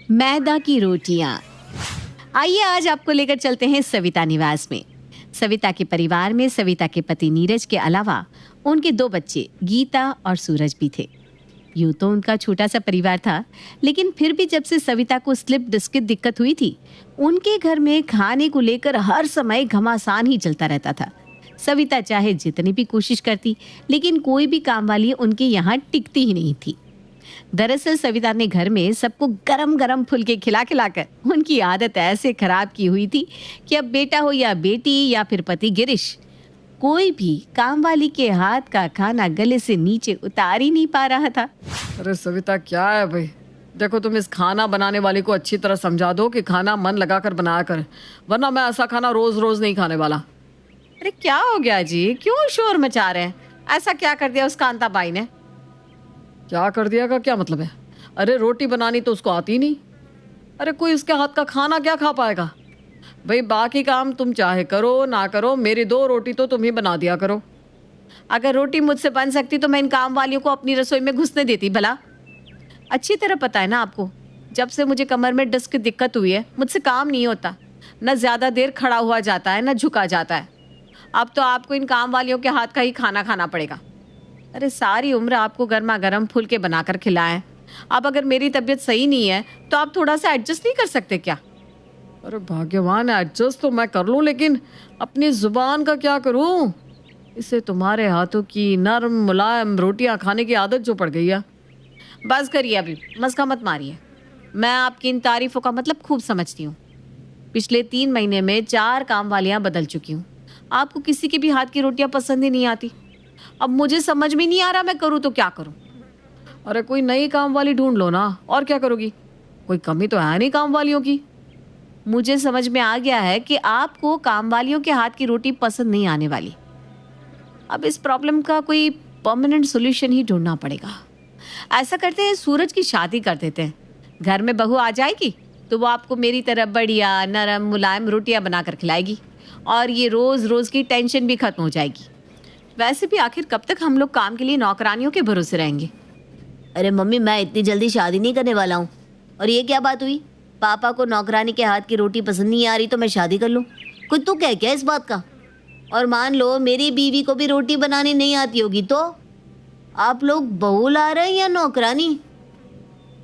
मैदा की रोटियां। आइए आज आपको लेकर चलते हैं सविता निवास में। सविता के परिवार में सविता के पति नीरज के अलावा उनके 2 बच्चे गीता और सूरज भी थे। यूं तो उनका छोटा सा परिवार था, लेकिन फिर भी जब से सविता को स्लिप डिस्क की दिक्कत हुई थी, उनके घर में खाने को लेकर हर समय घमासान ही चलता रहता था। सविता चाहे जितनी भी कोशिश करती, लेकिन कोई भी काम वाली उनके यहाँ टिकती ही नहीं थी। दरअसल सविता ने घर में सबको गरम गरम फुलके खिला खिलाकर उनकी आदत ऐसे खराब की हुई थी कि अब बेटा हो या बेटी या फिर पति गिरीश, कोई भी काम वाली के हाथ का खाना गले से नीचे उतार ही नहीं पा रहा था। अरे सविता क्या है भाई, देखो तुम इस खाना बनाने वाली को अच्छी तरह समझा दो कि खाना मन लगाकर बनाया कर, वरना मैं ऐसा खाना रोज रोज नहीं खाने वाला। अरे क्या हो गया जी, क्यों शोर मचा रहे हैं? ऐसा क्या कर दिया उस कांता बाई ने? क्या कर दिया का क्या मतलब है? अरे रोटी बनानी तो उसको आती नहीं। अरे कोई उसके हाथ का खाना क्या खा पाएगा भाई? बाकी काम तुम चाहे करो ना करो, मेरी 2 रोटी तो तुम ही बना दिया करो। अगर रोटी मुझसे बन सकती तो मैं इन काम वालियों को अपनी रसोई में घुसने देती भला। अच्छी तरह पता है ना आपको, जब से मुझे कमर में डिस्क की दिक्कत हुई है, मुझसे काम नहीं होता। न ज़्यादा देर खड़ा हुआ जाता है, न झुका जाता है। अब तो आपको इन काम वालियों के हाथ का ही खाना खाना पड़ेगा। अरे सारी उम्र आपको गर्मा गर्म फुलके बनाकर खिलाएं। अब अगर मेरी तबीयत सही नहीं है तो आप थोड़ा सा एडजस्ट नहीं कर सकते क्या? अरे भाग्यवान है, एडजस्ट तो मैं कर लूँ, लेकिन अपनी जुबान का क्या करूँ? इसे तुम्हारे हाथों की नरम मुलायम रोटियां खाने की आदत जो पड़ गई है। बस करिए, अभी मस्का मत मारिए। मैं आपकी इन तारीफों का मतलब खूब समझती हूँ। पिछले 3 महीने में 4 काम वालियाँ बदल चुकी हूँ। आपको किसी की भी हाथ की रोटियां पसंद ही नहीं आती। अब मुझे समझ में नहीं आ रहा मैं करूँ तो क्या करूँ। अरे कोई नई काम वाली ढूंढ लो ना, और क्या करोगी? कोई कमी तो है नहीं काम वालियों की। मुझे समझ में आ गया है कि आपको काम वालियों के हाथ की रोटी पसंद नहीं आने वाली। अब इस प्रॉब्लम का कोई परमानेंट सॉल्यूशन ही ढूंढना पड़ेगा। ऐसा करते हैं, सूरज की शादी कर देते हैं। घर में बहू आ जाएगी तो वो आपको मेरी तरह बढ़िया नरम मुलायम रोटियां बनाकर खिलाएगी और ये रोज रोज की टेंशन भी खत्म हो जाएगी। वैसे भी आखिर कब तक हम लोग काम के लिए नौकरानियों के भरोसे रहेंगे? अरे मम्मी, मैं इतनी जल्दी शादी नहीं करने वाला हूँ। और ये क्या बात हुई? पापा को नौकरानी के हाथ की रोटी पसंद नहीं आ रही तो मैं शादी कर लूँ? कोई तू कह क्या इस बात का? और मान लो मेरी बीवी को भी रोटी बनानी नहीं आती होगी तो आप लोग बहू ला रहे हैं या नौकरानी?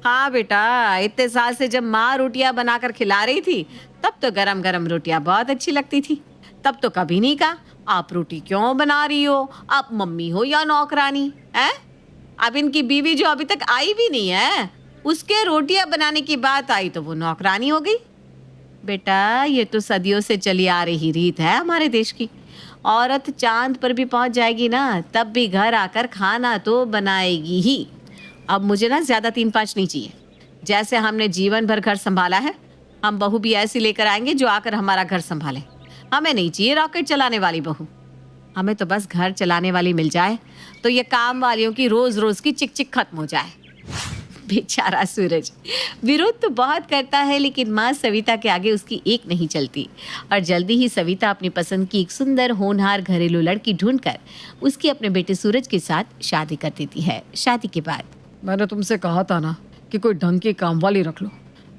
हाँ बेटा, इतने साल से जब माँ रोटियां बनाकर खिला रही थी तब तो गरम गरम रोटियां बहुत अच्छी लगती थी। तब तो कभी नहीं कहा आप रोटी क्यों बना रही हो, आप मम्मी हो या नौकरानी है। अब इनकी बीवी जो अभी तक आई भी नहीं है, उसके रोटियां बनाने की बात आई तो वो नौकरानी हो गई। बेटा ये तो सदियों से चली आ रही रीत है हमारे देश की। औरत चांद पर भी पहुंच जाएगी ना, तब भी घर आकर खाना तो बनाएगी ही। अब मुझे ना ज्यादा 3-5 नहीं चाहिए। जैसे हमने जीवन भर घर संभाला है, हम बहू भी ऐसी लेकर आएंगे जो आकर हमारा घर संभाले। हमें नहीं चाहिए रॉकेट चलाने वाली बहू। हमें तो बस घर चलाने वाली मिल जाए तो ये काम वालियों की रोज रोज की चिक चिक खत्म हो जाए। बेचारा सूरज विरोध तो बहुत करता है, लेकिन माँ सविता के आगे उसकी एक नहीं चलती। और जल्दी ही सविता अपनी पसंद की एक सुंदर होनहार घरेलू लड़की ढूंढकर उसकी अपने बेटे सूरज के साथ शादी कर देती है। शादी के बाद मैंने तुमसे कहा था ना कि कोई ढंग की काम वाली रख लो,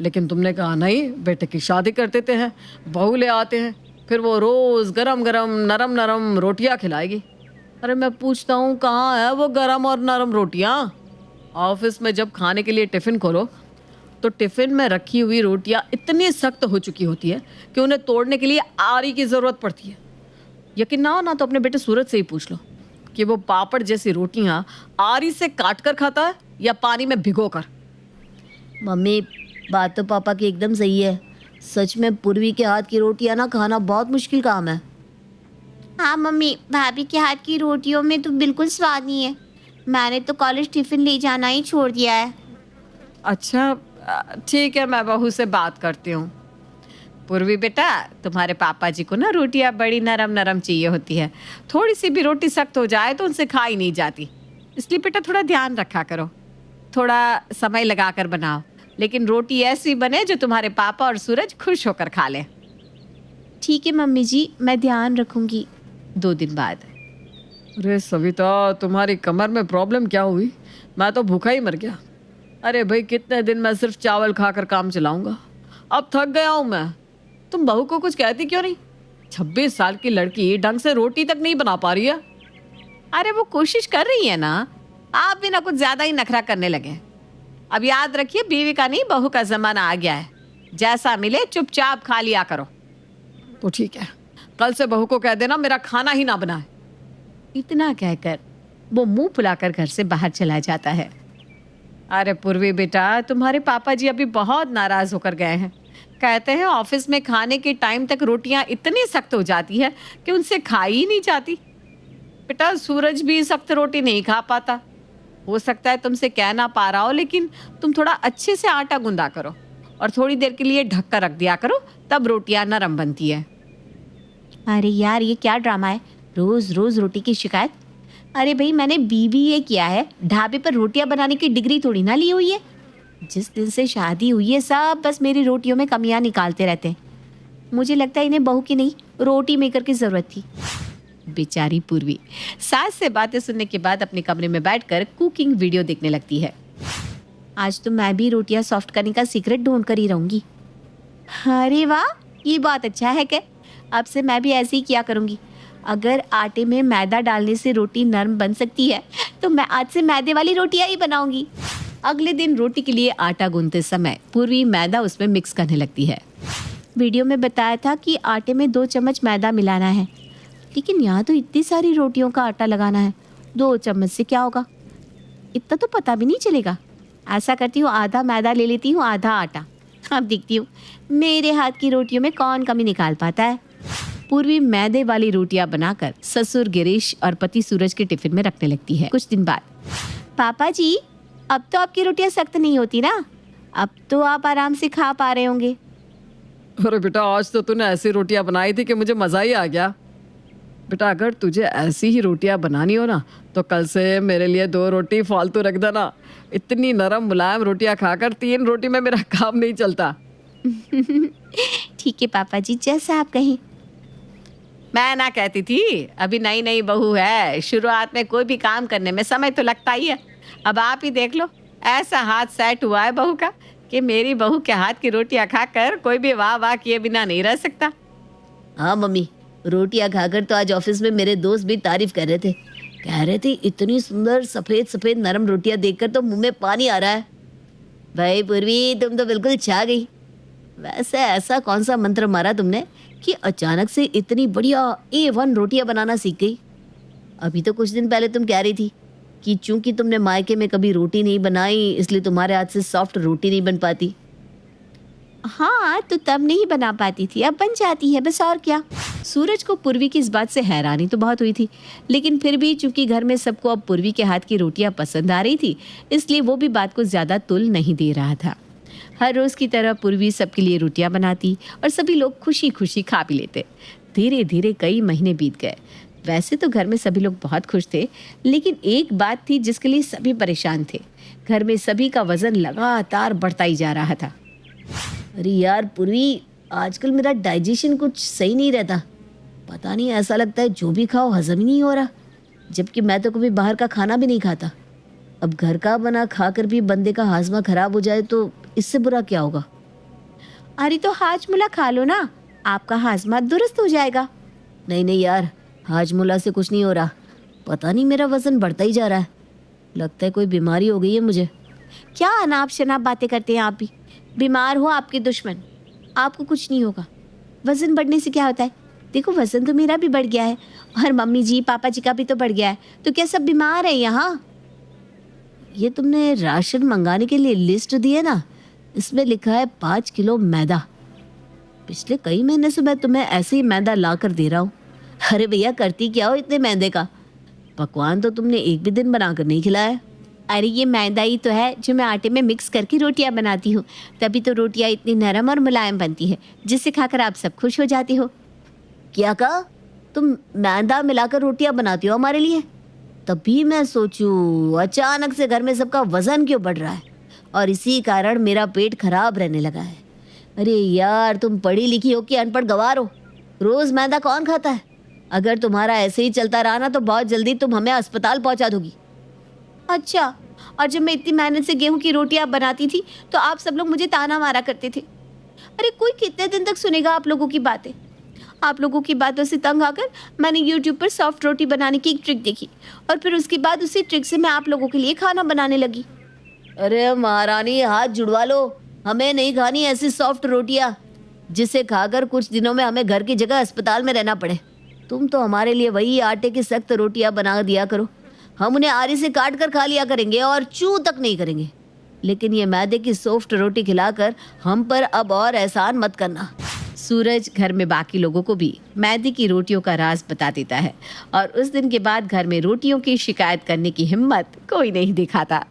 लेकिन तुमने कहा नहीं, बेटे की शादी कर देते हैं, बहू ले आते हैं, फिर वो रोज गरम गरम नरम नरम रोटियां खिलाएगी। अरे मैं पूछता हूँ कहाँ है वो गरम और नरम रोटियां? ऑफिस में जब खाने के लिए टिफिन खोलो तो टिफिन में रखी हुई रोटियां इतनी सख्त हो चुकी होती है कि उन्हें तोड़ने के लिए आरी की जरूरत पड़ती है। यकीन ना हो ना तो अपने बेटे सूरज से ही पूछ लो कि वो पापड़ जैसी रोटियां आरी से काट कर खाता है या पानी में भिगो कर। मम्मी, बात तो पापा की एकदम सही है। सच में पूर्वी के हाथ की रोटियां ना खाना बहुत मुश्किल काम है। हाँ मम्मी, भाभी के हाथ की रोटियों में तो बिल्कुल स्वाद नहीं है। मैंने तो कॉलेज टिफिन ले जाना ही छोड़ दिया है। अच्छा ठीक है, मैं बहू से बात करती हूँ। पूर्वी बेटा, तुम्हारे पापा जी को ना रोटियां बड़ी नरम नरम चाहिए होती है। थोड़ी सी भी रोटी सख्त हो जाए तो उनसे खाई नहीं जाती। इसलिए बेटा थोड़ा ध्यान रखा करो, थोड़ा समय लगा कर बनाओ, लेकिन रोटी ऐसी बने जो तुम्हारे पापा और सूरज खुश होकर खा लें। ठीक है मम्मी जी, मैं ध्यान रखूंगी। 2 दिन बाद। अरे सविता, तुम्हारी कमर में प्रॉब्लम क्या हुई? मैं तो भूखा ही मर गया। अरे भाई कितने दिन मैं सिर्फ चावल खाकर काम चलाऊंगा, अब थक गया हूं मैं। तुम बहू को कुछ कहती क्यों नहीं? 26 साल की लड़की ढंग से रोटी तक नहीं बना पा रही है। अरे वो कोशिश कर रही है ना, आप भी ना कुछ ज्यादा ही नखरा करने लगे। अब याद रखिए, बीवी का नहीं बहू का जमाना आ गया है। जैसा मिले चुपचाप खा लिया करो। तो ठीक है, कल से बहू को कह देना मेरा खाना ही ना बनाए। इतना कहकर वो मुंह फुलाकर घर से बाहर चला जाता है। अरे पूर्वी बेटा, तुम्हारे पापा जी अभी बहुत नाराज होकर गए हैं। कहते हैं ऑफिस में खाने के टाइम तक रोटियां इतनी सख्त हो जाती है कि उनसे खाई ही नहीं जाती। बेटा सूरज भी सख्त रोटी नहीं खा पाता। हो सकता है तुमसे कह ना पा रहा हो, लेकिन तुम थोड़ा अच्छे से आटा गूंदा करो और थोड़ी देर के लिए ढक कर रख दिया करो, तब रोटियां नरम बनती है। अरे यार, ये क्या ड्रामा है, रोज रोज रोटी की शिकायत। अरे भाई, मैंने बीबीए किया है, ढाबे पर रोटियां बनाने की डिग्री थोड़ी ना ली हुई है। जिस दिन से शादी हुई है सब बस मेरी रोटियों में कमियां निकालते रहते हैं। मुझे लगता है इन्हें बहू की नहीं, रोटी मेकर की जरूरत थी। बेचारी पूर्वी सास से बातें सुनने के बाद अपने कमरे में बैठकर कुकिंग वीडियो देखने लगती है। आज तो मैं भी रोटियां सॉफ्ट करने का सीक्रेट ढूंढ कर ही रहूंगी। अरे वाह, ये बहुत अच्छा है। क्या अब से मैं भी ऐसे ही किया करूंगी। अगर आटे में मैदा डालने से रोटी नरम बन सकती है तो मैं आज से मैदे वाली रोटियां ही बनाऊंगी। अगले दिन रोटी के लिए आटा गूंथते समय पूर्वी मैदा उसमें मिक्स करने लगती है। वीडियो में बताया था कि आटे में 2 चम्मच मैदा मिलाना है, लेकिन यहाँ तो इतनी सारी रोटियों का आटा लगाना है। 2 चम्मच से क्या होगा, इतना तो पता भी नहीं चलेगा। ऐसा करती हूँ, आधा मैदा ले लेती हूँ, आधा आटा। अब देखती हूँ मेरे हाथ की रोटियों में कौन कमी निकाल पाता है। पूर्वी मैदे वाली रोटियां बनाकर ससुर गिरीश और पति सूरज के टिफिन में रखने लगती है। कुछ दिन बाद, पापा जी, अब तो आपकी रोटियां सख्त नहीं होती ना, अब तो आप आराम से खा पा रहे होंगे। अरे बेटा, आज तो तूने ऐसी रोटियां बनाई थी कि मुझे मजा ही आ गया। बेटा, अगर तुझे ऐसी ही रोटियां बनानी हो ना तो कल से मेरे लिए 2 रोटी फालतू रख देना। इतनी नरम मुलायम रोटियां खाकर 3 रोटी में मेरा काम नहीं चलता। ठीक है पापा जी, जैसा आप कहें। मैं ना कहती थी, अभी नई नई बहू है, शुरुआत में कोई भी काम करने में समय तो लगता ही है। अब आप ही देख लो, ऐसा हाथ सेट हुआ है बहू का कि मेरी बहू के हाथ की रोटियां खाकर कोई भी वाह वाह किए बिना नहीं रह सकता। हाँ मम्मी, रोटियां खाकर तो आज ऑफिस में मेरे दोस्त भी तारीफ कर रहे थे। कह रहे थे इतनी सुंदर सफेद सफेद नरम रोटियां देखकर तो मुंह में पानी आ रहा है। भाई पूर्वी, तुम तो बिल्कुल छा गई। वैसे ऐसा कौन सा मंत्र मारा तुमने कि अचानक से इतनी बढ़िया A1 रोटियां बनाना सीख गई? अभी तो कुछ दिन पहले तुम कह रही थी कि चूंकि तुमने मायके में कभी रोटी नहीं बनाई इसलिए तुम्हारे हाथ से सॉफ्ट रोटी नहीं बन पाती। हाँ, तो तब नहीं बना पाती थी, अब बन जाती है, बस और क्या। सूरज को पूर्वी की इस बात से हैरानी तो बहुत हुई थी, लेकिन फिर भी चूंकि घर में सबको अब पूर्वी के हाथ की रोटियां पसंद आ रही थी, इसलिए वो भी बात को ज्यादा तुल नहीं दे रहा था। हर रोज की तरह पूर्वी सबके लिए रोटियां बनाती और सभी लोग खुशी खुशी खा भी लेते। धीरे धीरे कई महीने बीत गए। वैसे तो घर में सभी लोग बहुत खुश थे, लेकिन एक बात थी जिसके लिए सभी परेशान थे। घर में सभी का वजन लगातार बढ़ता ही जा रहा था। अरे यार पूर्वी, आजकल मेरा डाइजेशन कुछ सही नहीं रहता। पता नहीं, ऐसा लगता है जो भी खाओ हजम ही नहीं हो रहा। जबकि मैं तो कभी बाहर का खाना भी नहीं खाता। अब घर का बना खाकर भी बंदे का हाजमा खराब हो जाए तो इससे बुरा क्या होगा। अरे तो हाजमुला खा लो ना, आपका हाजमा दुरुस्त हो जाएगा। नहीं नहीं यार, हाजमुला से कुछ नहीं हो रहा। पता नहीं मेरा वजन बढ़ता ही जा रहा है। लगता है कोई बीमारी हो गई है मुझे। क्या अनाप शनाप बातें करते हैं आप भी। बीमार हो आपके दुश्मन, आपको कुछ नहीं होगा। वजन बढ़ने से क्या होता है? देखो, वजन तो मेरा भी बढ़ गया है और मम्मी जी पापा जी का भी तो बढ़ गया है, तो क्या सब बीमार है यहाँ? ये तुमने राशन मंगाने के लिए लिस्ट दी है ना, इसमें लिखा है 5 किलो मैदा। पिछले कई महीने से मैं तुम्हें ऐसे ही मैदा ला कर दे रहा हूँ। अरे भैया, करती क्या हो इतने मैदे का? पकवान तो तुमने एक भी दिन बनाकर नहीं खिलाया। अरे ये मैदा ही तो है जो मैं आटे में मिक्स करके रोटियां बनाती हूँ, तभी तो रोटियां इतनी नरम और मुलायम बनती है, जिसे खाकर आप सब खुश हो जाते हो। क्या कहा? तुम मैदा मिलाकर रोटियां बनाती हो हमारे लिए? तभी मैं सोचूं अचानक से घर में सबका वजन क्यों बढ़ रहा है और इसी कारण मेरा पेट खराब रहने लगा है। अरे यार, तुम पढ़ी लिखी हो कि अनपढ़ गवार हो? रोज मैदा कौन खाता है? अगर तुम्हारा ऐसे ही चलता रहा ना तो बहुत जल्दी तुम हमें अस्पताल पहुंचा दोगी। अच्छा, और जब मैं इतनी मेहनत से गेहूं की रोटियां बनाती थी तो आप सब लोग मुझे ताना मारा करते थे। अरे कोई कितने दिन तक सुनेगा आप लोगों की बातें। आप लोगों की बातों से तंग आकर मैंने यूट्यूब पर सॉफ्ट रोटी बनाने की एक ट्रिक देखी और फिर उसके बाद उसी ट्रिक से मैं आप लोगों के लिए खाना बनाने लगी। अरे महारानी, हाथ जुड़वा लो, हमें नहीं खानी ऐसी सॉफ्ट रोटियां जिसे खाकर कुछ दिनों में हमें घर की जगह अस्पताल में रहना पड़े। तुम तो हमारे लिए वही आटे की सख्त रोटियां बना दिया करो, हम उन्हें आरी से काट कर खा लिया करेंगे और चू तक नहीं करेंगे। लेकिन ये मैदे की सॉफ्ट रोटी खिलाकर हम पर अब और एहसान मत करना। सूरज घर में बाकी लोगों को भी मैदे की रोटियों का राज बता देता है और उस दिन के बाद घर में रोटियों की शिकायत करने की हिम्मत कोई नहीं दिखाता।